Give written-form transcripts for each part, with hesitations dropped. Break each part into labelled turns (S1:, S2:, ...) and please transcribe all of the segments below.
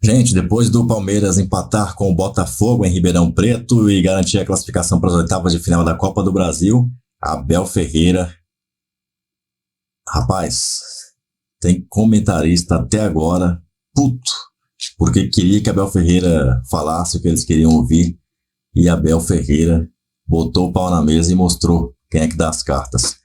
S1: Gente, depois do Palmeiras empatar com o Botafogo em Ribeirão Preto e garantir a classificação para as oitavas de final da Copa do Brasil, Abel Ferreira, rapaz, tem comentarista até agora puto, porque queria que Abel Ferreira falasse o que eles queriam ouvir, e Abel Ferreira botou o pau na mesa e mostrou quem é que dá as cartas.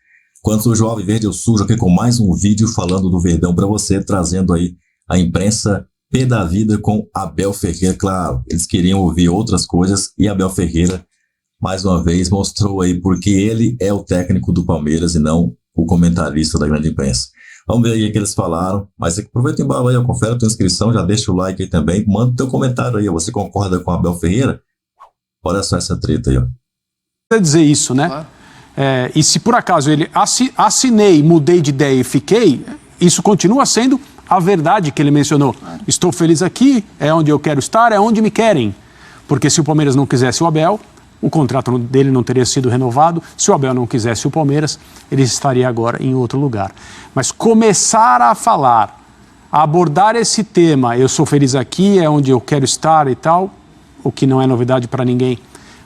S1: Quando surgiu o Alviverde, eu surjo aqui com mais um vídeo falando do Verdão para você, trazendo aí a imprensa pé da vida com Abel Ferreira. Claro, eles queriam ouvir outras coisas e Abel Ferreira, mais uma vez, mostrou aí porque ele é o técnico do Palmeiras e não o comentarista da grande imprensa. Vamos ver aí o que eles falaram, mas aproveita o embalo aí, confere a tua inscrição, já deixa o like aí também, manda o teu comentário aí, você concorda com Abel Ferreira? Olha só essa treta aí, ó.
S2: Quer dizer isso, né?
S3: Claro.
S2: E se por acaso ele assinei, mudei de ideia e fiquei, isso continua sendo a verdade que ele mencionou. Estou feliz aqui, é onde eu quero estar, é onde me querem. Porque se o Palmeiras não quisesse o Abel, o contrato dele não teria sido renovado. Se o Abel não quisesse o Palmeiras, ele estaria agora em outro lugar. Mas começar a falar, a abordar esse tema, eu sou feliz aqui, é onde eu quero estar e tal, o que não é novidade para ninguém,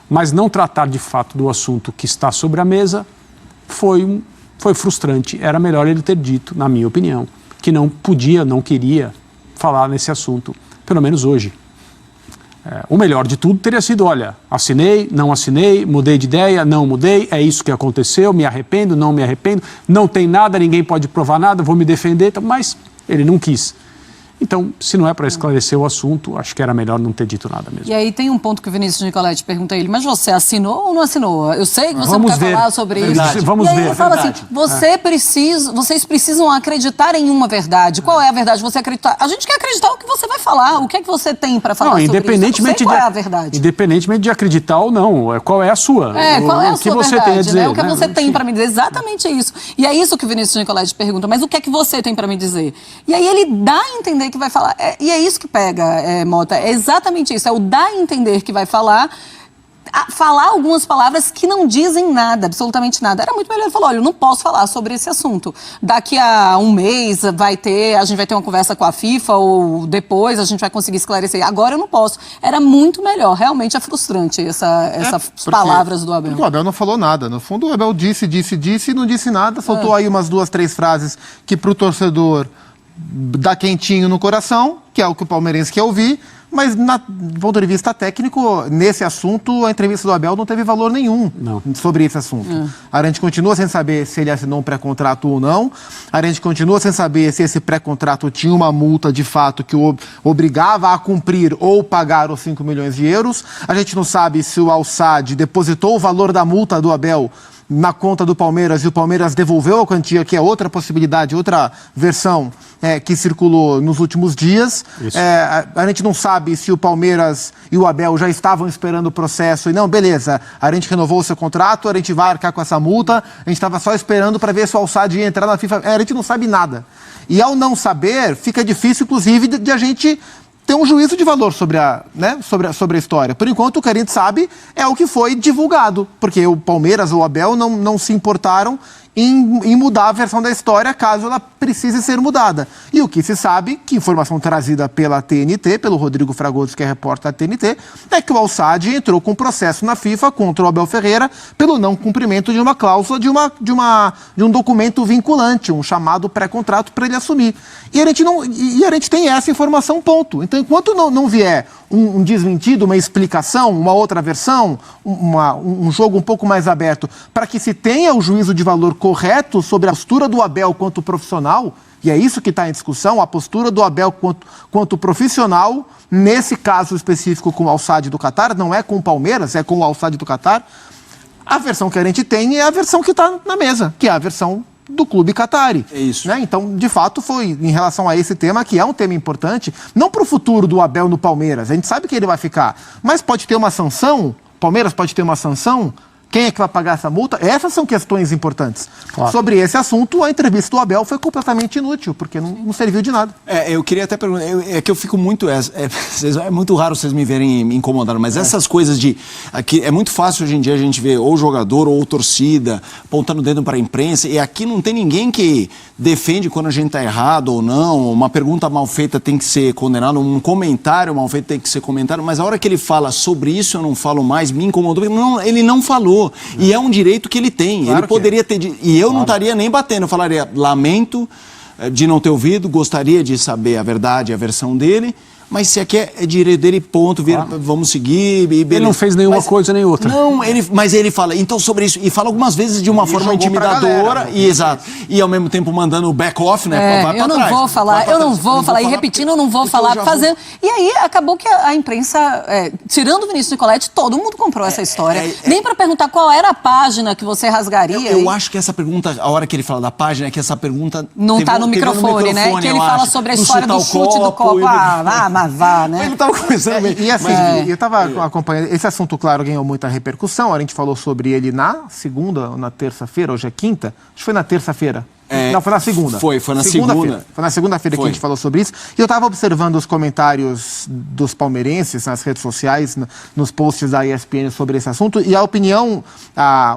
S2: mas não tratar de fato do assunto que está sobre a mesa, foi frustrante. Era melhor ele ter dito, na minha opinião, que não podia, não queria falar nesse assunto, pelo menos hoje. O melhor de tudo teria sido, olha, assinei, não assinei, mudei de ideia, não mudei, é isso que aconteceu, me arrependo, não me arrependo, não tem nada, ninguém pode provar nada, vou me defender, mas ele não quis. Então, se não é para esclarecer o assunto, acho que era melhor não ter dito nada mesmo.
S3: E aí tem um ponto que o Vinícius Nicoletti pergunta a ele, mas você assinou ou não assinou? Eu sei que você não quer falar sobre isso.
S2: Vamos ver.
S3: Ele fala assim, vocês precisam acreditar em uma verdade. Qual é a verdade? Você acreditar? A gente quer acreditar o que você vai falar. O que é que você tem para falar sobre isso? Eu sei qual é a verdade.
S2: Independentemente de acreditar ou não, qual é a sua?
S3: Qual é a sua
S2: você
S3: verdade,
S2: tem a dizer,
S3: né? O que você tem para me dizer? Exatamente isso. E é isso que o Vinícius Nicoletti pergunta, mas o que é que você tem para me dizer? E aí ele dá a entender que vai falar. E é isso que pega, Mota, é exatamente isso, é o dar a entender que vai falar algumas palavras que não dizem nada, absolutamente nada. Era muito melhor ele falar, olha, eu não posso falar sobre esse assunto. Daqui a um mês a gente vai ter uma conversa com a FIFA ou depois a gente vai conseguir esclarecer. Agora eu não posso. Era muito melhor, realmente é frustrante essas palavras do Abel.
S4: O Abel não falou nada. No fundo, o Abel disse e não disse nada. Soltou aí umas 2, 3 frases que pro torcedor dá quentinho no coração, que é o que o palmeirense quer ouvir, mas do ponto de vista técnico, nesse assunto, a entrevista do Abel não teve valor nenhum sobre esse assunto. A gente continua sem saber se ele assinou um pré-contrato ou não, a gente continua sem saber se esse pré-contrato tinha uma multa de fato que o obrigava a cumprir ou pagar os 5 milhões de euros, a gente não sabe se o Al-Sadd depositou o valor da multa do Abel na conta do Palmeiras e o Palmeiras devolveu a quantia, que é outra possibilidade, outra versão que circulou nos últimos dias. A gente não sabe se o Palmeiras e o Abel já estavam esperando o processo e não, beleza, a gente renovou o seu contrato, a gente vai arcar com essa multa, a gente estava só esperando para ver se o Al-Sadd ia entrar na FIFA. A gente não sabe nada. E ao não saber, fica difícil, inclusive, de a gente ter um juízo de valor sobre a história. Por enquanto, o que a gente sabe é o que foi divulgado, porque o Palmeiras ou o Abel não se importaram em mudar a versão da história caso ela precise ser mudada. E o que se sabe, que informação trazida pela TNT, pelo Rodrigo Fragoso, que é repórter da TNT, é que o Al-Sadd entrou com processo na FIFA contra o Abel Ferreira pelo não cumprimento de uma cláusula de um documento vinculante, um chamado pré-contrato para ele assumir. E a gente tem essa informação, ponto. Então, enquanto não vier um desmentido, uma explicação, uma outra versão, um jogo um pouco mais aberto, para que se tenha o juízo de valor correto sobre a postura do Abel quanto profissional, e é isso que está em discussão, a postura do Abel quanto profissional, nesse caso específico com o Al-Sadd do Qatar, não é com o Palmeiras, é com o Al-Sadd do Qatar. A versão que a gente tem é a versão que está na mesa, que é a versão do clube qatari.
S2: É isso.
S4: Né? Então, de fato, foi em relação a esse tema, que é um tema importante, não para o futuro do Abel no Palmeiras, a gente sabe que ele vai ficar, mas pode ter uma sanção, o Palmeiras pode ter uma sanção Quem é que vai pagar essa multa? Essas são questões importantes.
S2: Claro.
S4: Sobre esse assunto, a entrevista do Abel foi completamente inútil, porque não serviu de nada.
S5: Eu queria até perguntar, é que eu fico muito... É muito raro vocês me verem me incomodando, mas essas coisas de... Aqui, é muito fácil hoje em dia a gente ver ou jogador ou torcida apontando o dedo para a imprensa, e aqui não tem ninguém que defende quando a gente está errado ou não, uma pergunta mal feita tem que ser condenada, um comentário mal feito tem que ser comentado, mas a hora que ele fala sobre isso eu não falo mais, me incomodou, não, ele não falou. E é um direito que ele tem. Claro, ele poderia ter... E eu não estaria nem batendo. Eu falaria, lamento de não ter ouvido, gostaria de saber a verdade, a versão dele, mas se aqui é direito dele, ponto, vamos seguir.
S2: Ele não fez nenhuma coisa nem outra.
S5: Não, mas ele fala, então sobre isso, e fala algumas vezes de uma forma intimidadora, exato, e ao mesmo tempo mandando o back-off, né?
S3: Eu não vou falar, e repetindo, eu não vou falar, fazendo. E aí acabou que a imprensa, tirando o Vinícius Nicoletti, todo mundo comprou essa história. Nem para perguntar qual era a página que você rasgaria.
S5: Eu acho que essa pergunta, a hora que ele fala da página, é que essa pergunta...
S3: Não está no microfone, né? Que ele fala sobre a história do chute do copo. Vá, né?
S5: Ele estava começando
S4: e assim, eu estava acompanhando, esse assunto, claro, ganhou muita repercussão, a gente falou sobre ele na segunda ou na terça-feira, hoje é quinta, acho que foi na terça-feira. Não, foi na segunda.
S5: Foi na segunda.
S4: Foi na segunda-feira que a gente falou sobre isso. E eu estava observando os comentários dos palmeirenses nas redes sociais, nos posts da ESPN sobre esse assunto, e a opinião,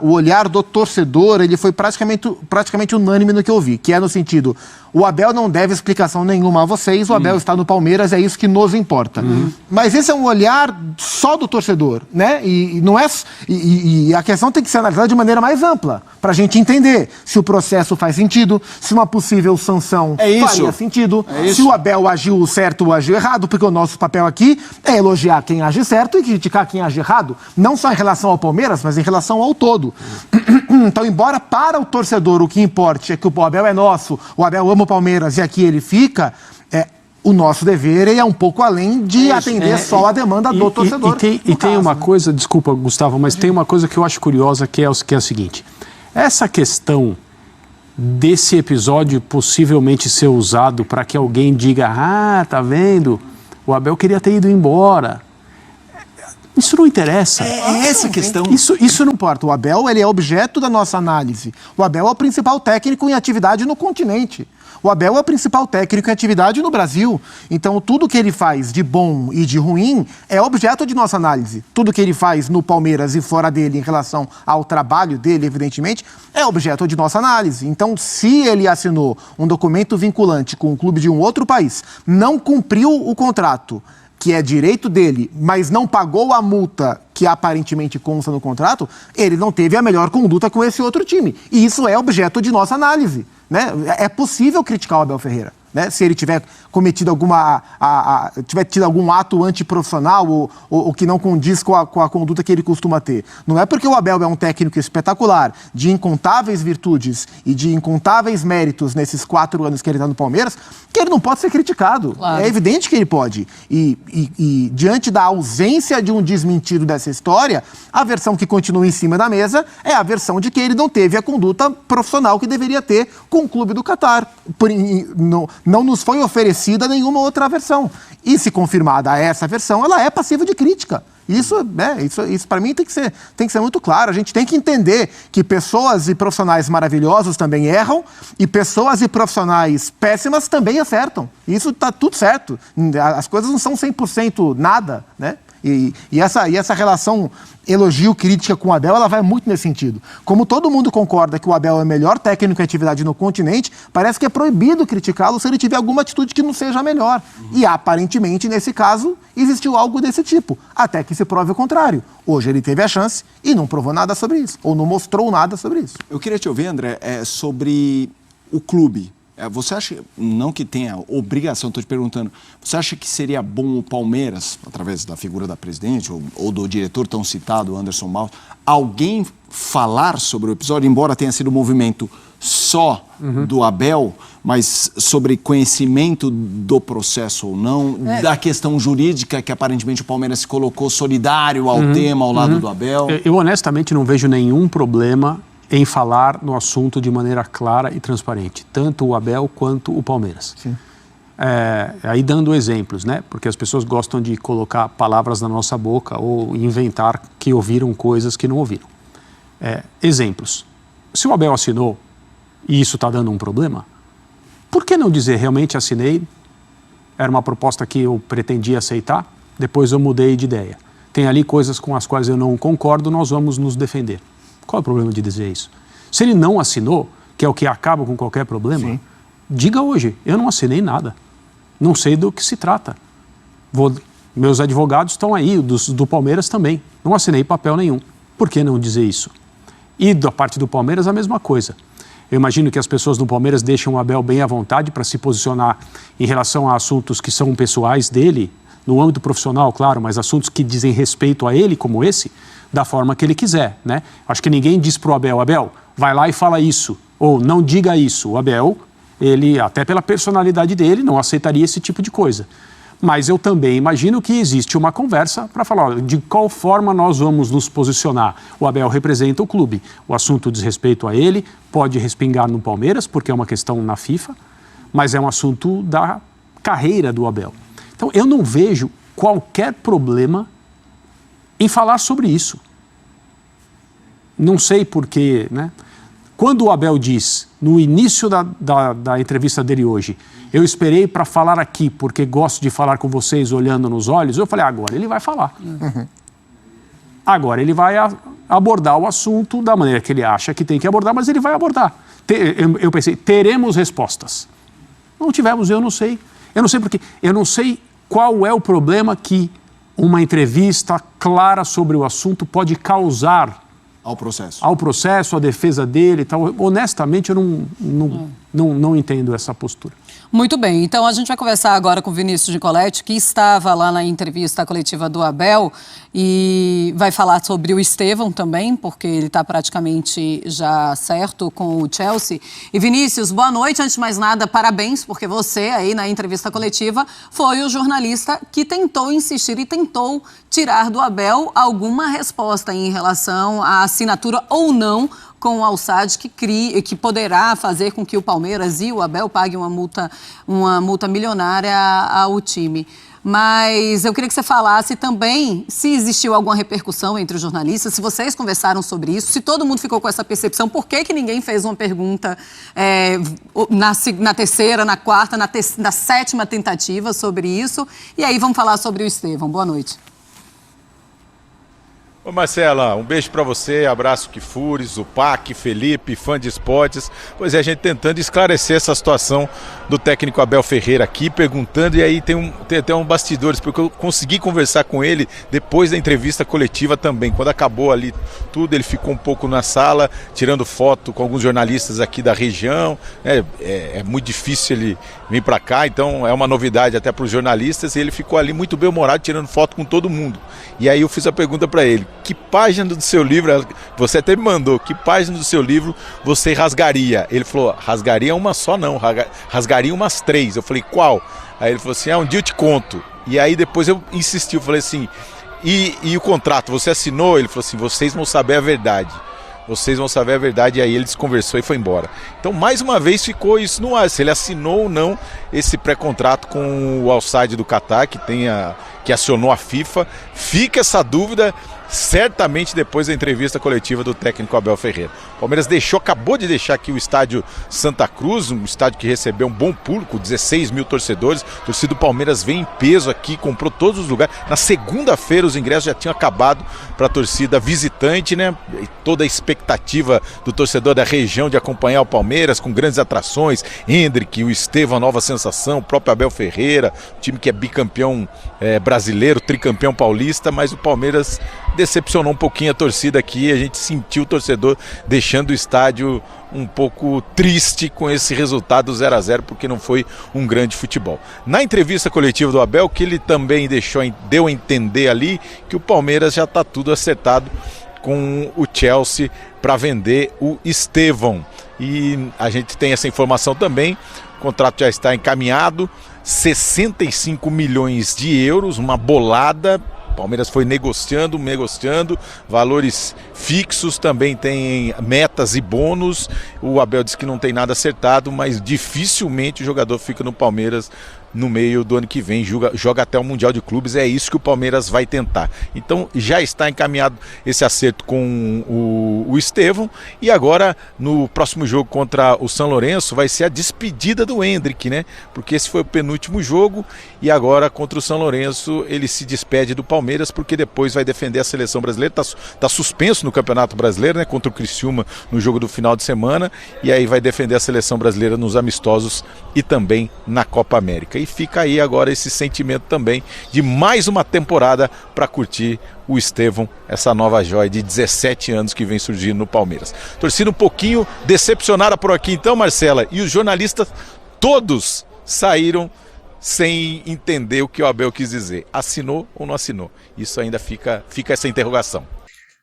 S4: o olhar do torcedor, ele foi praticamente unânime no que eu vi, que é no sentido, o Abel não deve explicação nenhuma a vocês, o Abel está no Palmeiras, é isso que nos importa. Mas esse é um olhar só do torcedor, né? E não é... E a questão tem que ser analisada de maneira mais ampla, para a gente entender se o processo faz sentido, se uma possível sanção faria sentido, se o Abel agiu certo ou agiu errado, porque o nosso papel aqui é elogiar quem age certo e criticar quem age errado, não só em relação ao Palmeiras, mas em relação ao todo. Então, embora para o torcedor o que importe é que o Abel é nosso, o Abel ama o Palmeiras e aqui ele fica, o nosso dever é um pouco além de atender só a demanda do torcedor.
S2: E tem uma coisa, desculpa, Gustavo, mas tem uma coisa que eu acho curiosa, que é a seguinte. Essa questão desse episódio possivelmente ser usado para que alguém diga, tá vendo, o Abel queria ter ido embora. Isso não interessa.
S5: É essa questão.
S4: Isso não importa. O Abel, ele é objeto da nossa análise. O Abel é o principal técnico em atividade no continente. O Abel é o principal técnico em atividade no Brasil. Então, tudo que ele faz de bom e de ruim é objeto de nossa análise. Tudo que ele faz no Palmeiras e fora dele em relação ao trabalho dele, evidentemente, é objeto de nossa análise. Então, se ele assinou um documento vinculante com um clube de um outro país, não cumpriu o contrato, que é direito dele, mas não pagou a multa que aparentemente consta no contrato, ele não teve a melhor conduta com esse outro time. E isso é objeto de nossa análise, né? É possível criticar o Abel Ferreira, né? Se ele tiver cometido tiver tido algum ato antiprofissional ou que não condiz com a conduta que ele costuma ter. Não é porque o Abel é um técnico espetacular, de incontáveis virtudes e de incontáveis méritos nesses 4 anos que ele está no Palmeiras, que ele não pode ser criticado. Claro. É evidente que ele pode. E diante da ausência de um desmentido dessa história, a versão que continua em cima da mesa é a versão de que ele não teve a conduta profissional que deveria ter com o clube do Catar. Não nos foi oferecida nenhuma outra versão. E se confirmada essa versão, ela é passível de crítica. Isso para mim tem que ser muito claro. A gente tem que entender que pessoas e profissionais maravilhosos também erram e pessoas e profissionais péssimas também acertam. Isso está tudo certo. As coisas não são 100% nada, né? E essa relação elogio-crítica com o Abel, ela vai muito nesse sentido. Como todo mundo concorda que o Abel é o melhor técnico em atividade no continente, parece que é proibido criticá-lo se ele tiver alguma atitude que não seja a melhor. E aparentemente, nesse caso, existiu algo desse tipo, até que se prove o contrário. Hoje ele teve a chance e não provou nada sobre isso, ou não mostrou nada sobre isso.
S5: Eu queria te ouvir, André, sobre o clube. Você acha, não que tenha obrigação, estou te perguntando, você acha que seria bom o Palmeiras, através da figura da presidente ou do diretor tão citado, Anderson Barros, alguém falar sobre o episódio, embora tenha sido um movimento só do Abel, mas sobre conhecimento do processo ou não, da questão jurídica que aparentemente o Palmeiras se colocou solidário ao tema, ao lado do Abel?
S2: Eu honestamente não vejo nenhum problema em falar no assunto de maneira clara e transparente, tanto o Abel quanto o Palmeiras. Sim. Aí dando exemplos, né? Porque as pessoas gostam de colocar palavras na nossa boca ou inventar que ouviram coisas que não ouviram. Exemplos. Se o Abel assinou e isso está dando um problema, por que não dizer realmente assinei, era uma proposta que eu pretendia aceitar, depois eu mudei de ideia. Tem ali coisas com as quais eu não concordo, nós vamos nos defender. Qual é o problema de dizer isso? Se ele não assinou, que é o que acaba com qualquer problema, sim, diga hoje, eu não assinei nada. Não sei do que se trata. Meus advogados estão aí, do Palmeiras também. Não assinei papel nenhum. Por que não dizer isso? E da parte do Palmeiras a mesma coisa. Eu imagino que as pessoas do Palmeiras deixam o Abel bem à vontade para se posicionar em relação a assuntos que são pessoais dele, no âmbito profissional, claro, mas assuntos que dizem respeito a ele, como esse, da forma que ele quiser, né? Acho que ninguém diz para o Abel, Abel, vai lá e fala isso, ou não diga isso. O Abel, ele, até pela personalidade dele, não aceitaria esse tipo de coisa. Mas eu também imagino que existe uma conversa para falar, olha, de qual forma nós vamos nos posicionar. O Abel representa o clube. O assunto diz respeito a ele, pode respingar no Palmeiras, porque é uma questão na FIFA, mas é um assunto da carreira do Abel. Então, eu não vejo qualquer problema em falar sobre isso. Não sei porquê, né? Quando o Abel diz, no início da entrevista dele hoje, eu esperei para falar aqui, porque gosto de falar com vocês olhando nos olhos, eu falei, agora ele vai falar. Uhum. Agora ele vai abordar o assunto da maneira que ele acha que tem que abordar, mas ele vai abordar. Eu pensei, teremos respostas. Não tivemos, eu não sei. Eu não sei porque, eu não sei qual é o problema que uma entrevista clara sobre o assunto pode causar ao processo, à defesa dele e tal. Honestamente, eu não entendo essa postura.
S3: Muito bem, então a gente vai conversar agora com o Vinícius Nicoletti, que estava lá na entrevista coletiva do Abel e vai falar sobre o Estevão também, porque ele está praticamente já certo com o Chelsea. E Vinícius, boa noite, antes de mais nada, parabéns, porque você aí na entrevista coletiva foi o jornalista que tentou insistir e tentou tirar do Abel alguma resposta em relação à assinatura ou não com o Al-Sadd, que poderá fazer com que o Palmeiras e o Abel paguem uma multa milionária ao time. Mas eu queria que você falasse também se existiu alguma repercussão entre os jornalistas, se vocês conversaram sobre isso, se todo mundo ficou com essa percepção, por que ninguém fez uma pergunta na terceira, na quarta, na sétima tentativa sobre isso. E aí vamos falar sobre o Estevão. Boa noite.
S6: Ô Marcela, um beijo pra você, abraço Kifures, o Pac, Felipe, fã de esportes. Pois é, a gente tentando esclarecer essa situação do técnico Abel Ferreira aqui, perguntando, e aí tem até um bastidores, porque eu consegui conversar com ele depois da entrevista coletiva também. Quando acabou ali tudo, ele ficou um pouco na sala, tirando foto com alguns jornalistas aqui da região. É muito difícil ele vir pra cá, então é uma novidade até pros jornalistas, e ele ficou ali muito bem-humorado, tirando foto com todo mundo. E aí eu fiz a pergunta para ele, que página do seu livro, você até me mandou, que página do seu livro você rasgaria? Ele falou, rasgaria uma só não, rasgaria umas 3. Eu falei, qual? Aí ele falou assim, um dia eu te conto. E aí depois eu insisti, eu falei assim, e o contrato, você assinou? Ele falou assim, vocês vão saber a verdade. Vocês vão saber a verdade. E aí ele desconversou e foi embora. Então, mais uma vez, ficou isso no ar. Se ele assinou ou não esse pré-contrato com o Al-Sadd do Catar, que acionou a FIFA. Fica essa dúvida, certamente depois da entrevista coletiva do técnico Abel Ferreira. O Palmeiras acabou de deixar aqui o estádio Santa Cruz, um estádio que recebeu um bom público, 16 mil torcedores. A torcida do Palmeiras vem em peso aqui, comprou todos os lugares. Na segunda-feira os ingressos já tinham acabado para a torcida visitante, né? E toda a expectativa do torcedor da região de acompanhar o Palmeiras com grandes atrações. Hendrick, o Estevão, a nova sensação, o próprio Abel Ferreira, time que é bicampeão brasileiro, tricampeão paulista, mas o Palmeiras decepcionou um pouquinho a torcida aqui, a gente sentiu o torcedor deixando o estádio um pouco triste com esse resultado 0-0, porque não foi um grande futebol. Na entrevista coletiva do Abel, que ele também deu a entender ali que o Palmeiras já está tudo acertado com o Chelsea para vender o Estevão. E a gente tem essa informação também, o contrato já está encaminhado, 65 milhões de euros, uma bolada. O Palmeiras foi negociando, valores fixos, também tem metas e bônus. O Abel disse que não tem nada acertado, mas dificilmente o jogador fica no Palmeiras no meio do ano que vem, joga até o Mundial de Clubes, é isso que o Palmeiras vai tentar. Então já está encaminhado esse acerto com o Estevão, e agora no próximo jogo contra o São Lourenço vai ser a despedida do Endrick, né? Porque esse foi o penúltimo jogo, e agora contra o São Lourenço ele se despede do Palmeiras, porque depois vai defender a seleção brasileira, tá suspenso no Campeonato Brasileiro, né? Contra o Criciúma no jogo do final de semana, e aí vai defender a seleção brasileira nos amistosos e também na Copa América. E fica aí agora esse sentimento também de mais uma temporada para curtir o Estevão, essa nova joia de 17 anos que vem surgindo no Palmeiras. Torcida um pouquinho decepcionada por aqui então, Marcela, e os jornalistas todos saíram sem entender o que o Abel quis dizer. Assinou ou não assinou? Isso ainda fica essa interrogação.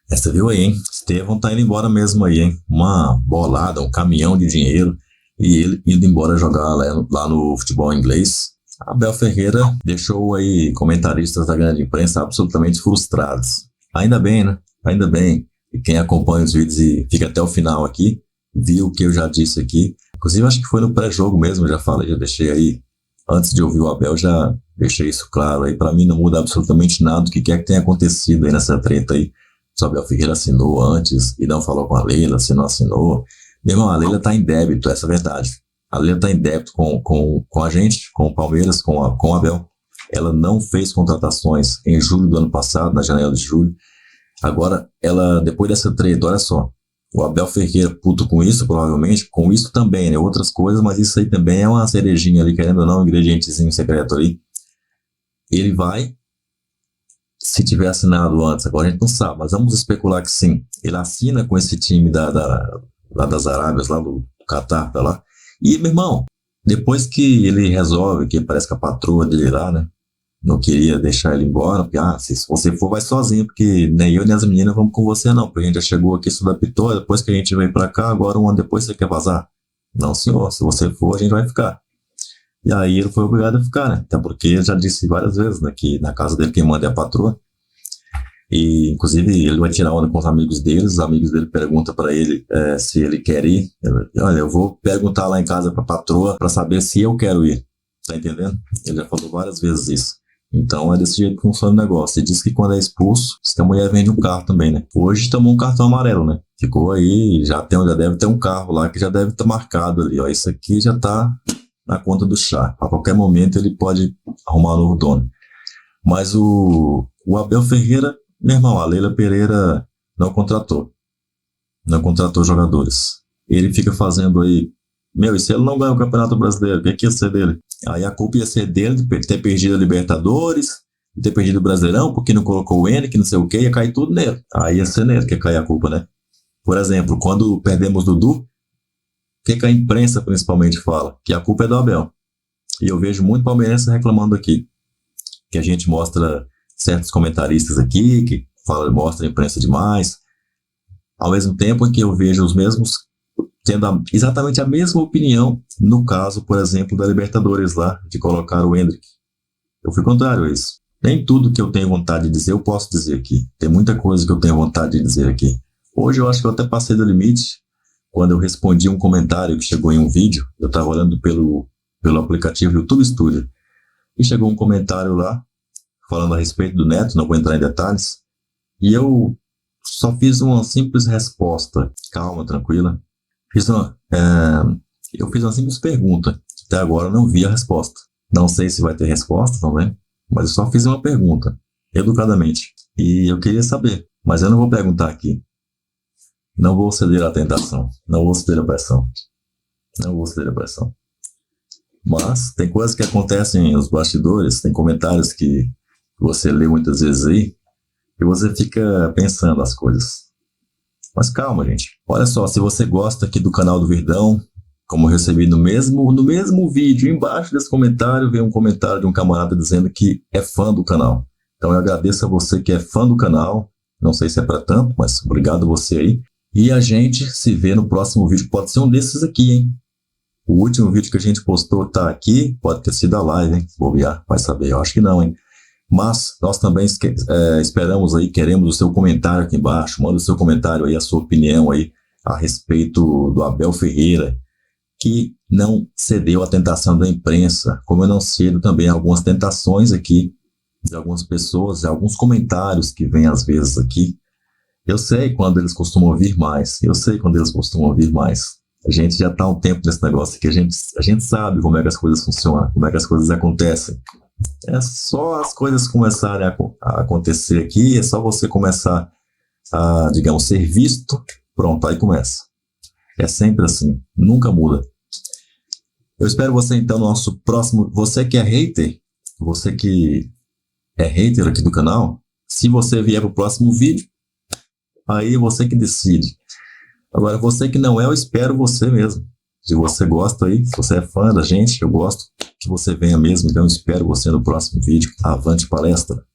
S1: Você viu aí, hein? Estevão tá indo embora mesmo aí, hein? Uma bolada, um caminhão de dinheiro, e ele indo embora jogar lá no futebol inglês. Abel Ferreira deixou aí comentaristas da grande imprensa absolutamente frustrados. Ainda bem, né? Ainda bem. E quem acompanha os vídeos e fica até o final aqui, viu o que eu já disse aqui. Inclusive, acho que foi no pré-jogo mesmo, já falei, já deixei aí. Antes de ouvir o Abel, já deixei isso claro aí. Pra mim não muda absolutamente nada do que quer que tenha acontecido aí nessa treta aí. Se o Abel Ferreira assinou antes e não falou com a Leila, se não assinou. Meu irmão, a Leila tá em débito, essa é a verdade. A Leila tá em débito com a gente, com o Palmeiras, com o Abel. Ela não fez contratações em julho do ano passado, na janela de julho. Agora, ela, depois dessa treta, olha só, o Abel Ferreira puto com isso, provavelmente, com isso também, né? Outras coisas, mas isso aí também é uma cerejinha ali, querendo ou não, um ingredientezinho secreto ali. Ele vai, se tiver assinado antes, agora a gente não sabe, mas vamos especular que sim. Ele assina com esse time lá das Arábias, lá do Catar, tá lá. E, meu irmão, depois que ele resolve, que parece que a patroa dele lá, né, não queria deixar ele embora, porque, se você for, vai sozinho, porque nem eu nem as meninas vamos com você não, porque a gente já chegou aqui, se adaptou, depois que a gente veio pra cá, agora um ano depois você quer vazar? Não, senhor, se você for, a gente vai ficar. E aí ele foi obrigado a ficar, né, até porque ele já disse várias vezes, né, que na casa dele quem manda é a patroa. E, inclusive, ele vai tirar onda com os amigos dele perguntam para ele se ele quer ir. Olha, eu vou perguntar lá em casa para a patroa para saber se eu quero ir. Tá entendendo? Ele já falou várias vezes isso. Então, é desse jeito que funciona o negócio. Ele diz que quando é expulso, diz que a mulher vende um carro também, né? Hoje tomou um cartão amarelo, né? Ficou aí, já deve ter um carro lá que já deve estar marcado ali, ó. Isso aqui já tá na conta do chá. A qualquer momento ele pode arrumar um novo dono. Mas o Abel Ferreira, meu irmão, a Leila Pereira não contratou jogadores. Ele fica fazendo aí, e se ele não ganhar o Campeonato Brasileiro, o que ia ser dele? Aí a culpa ia ser dele de ter perdido a Libertadores, de ter perdido o Brasileirão, porque não colocou o N, que não sei o que, ia cair tudo nele. Aí ia ser nele que ia cair a culpa, né? Por exemplo, quando perdemos Dudu, o que a imprensa principalmente fala? Que a culpa é do Abel. E eu vejo muito palmeirense reclamando aqui, que a gente mostra certos comentaristas aqui, que mostra a imprensa demais, ao mesmo tempo em que eu vejo os mesmos tendo exatamente a mesma opinião no caso, por exemplo, da Libertadores lá, de colocar o Endrick. Eu fui contrário a isso. Nem tudo que eu tenho vontade de dizer eu posso dizer aqui. Tem muita coisa que eu tenho vontade de dizer aqui. Hoje eu acho que eu até passei do limite quando eu respondi um comentário que chegou em um vídeo. Eu estava olhando pelo aplicativo YouTube Studio e chegou um comentário lá falando a respeito do Neto, não vou entrar em detalhes, e eu só fiz uma simples resposta, calma, tranquila. Eu fiz uma simples pergunta, até agora eu não vi a resposta. Não sei se vai ter resposta também, mas eu só fiz uma pergunta, educadamente, e eu queria saber, mas eu não vou perguntar aqui. Não vou ceder à tentação, não vou ceder à pressão, Mas tem coisas que acontecem nos bastidores, tem comentários que você lê muitas vezes aí, e você fica pensando as coisas. Mas calma, gente. Olha só, se você gosta aqui do canal do Verdão, como eu recebi no mesmo vídeo, embaixo desse comentário, veio um comentário de um camarada dizendo que é fã do canal. Então eu agradeço a você que é fã do canal. Não sei se é para tanto, mas obrigado a você aí. E a gente se vê no próximo vídeo. Pode ser um desses aqui, hein? O último vídeo que a gente postou tá aqui. Pode ter sido a live, hein? Bobear, vai saber. Eu acho que não, hein? Mas nós também esperamos aí, queremos o seu comentário aqui embaixo. Manda o seu comentário aí, a sua opinião aí a respeito do Abel Ferreira, que não cedeu à tentação da imprensa, como eu não cedo também a algumas tentações aqui de algumas pessoas, de alguns comentários que vêm às vezes aqui. Eu sei quando eles costumam vir mais, A gente já está há um tempo nesse negócio aqui, a gente sabe como é que as coisas funcionam, como é que as coisas acontecem. É só as coisas começarem a acontecer aqui, é só você começar a, digamos, ser visto, pronto, aí começa. É sempre assim, nunca muda. Eu espero você então no nosso próximo. Você que é hater aqui do canal, se você vier para o próximo vídeo, aí é você que decide. Agora, você que não é, eu espero você mesmo. Se você gosta aí, se você é fã da gente, eu gosto que você venha mesmo, então eu espero você no próximo vídeo. Avante palestra!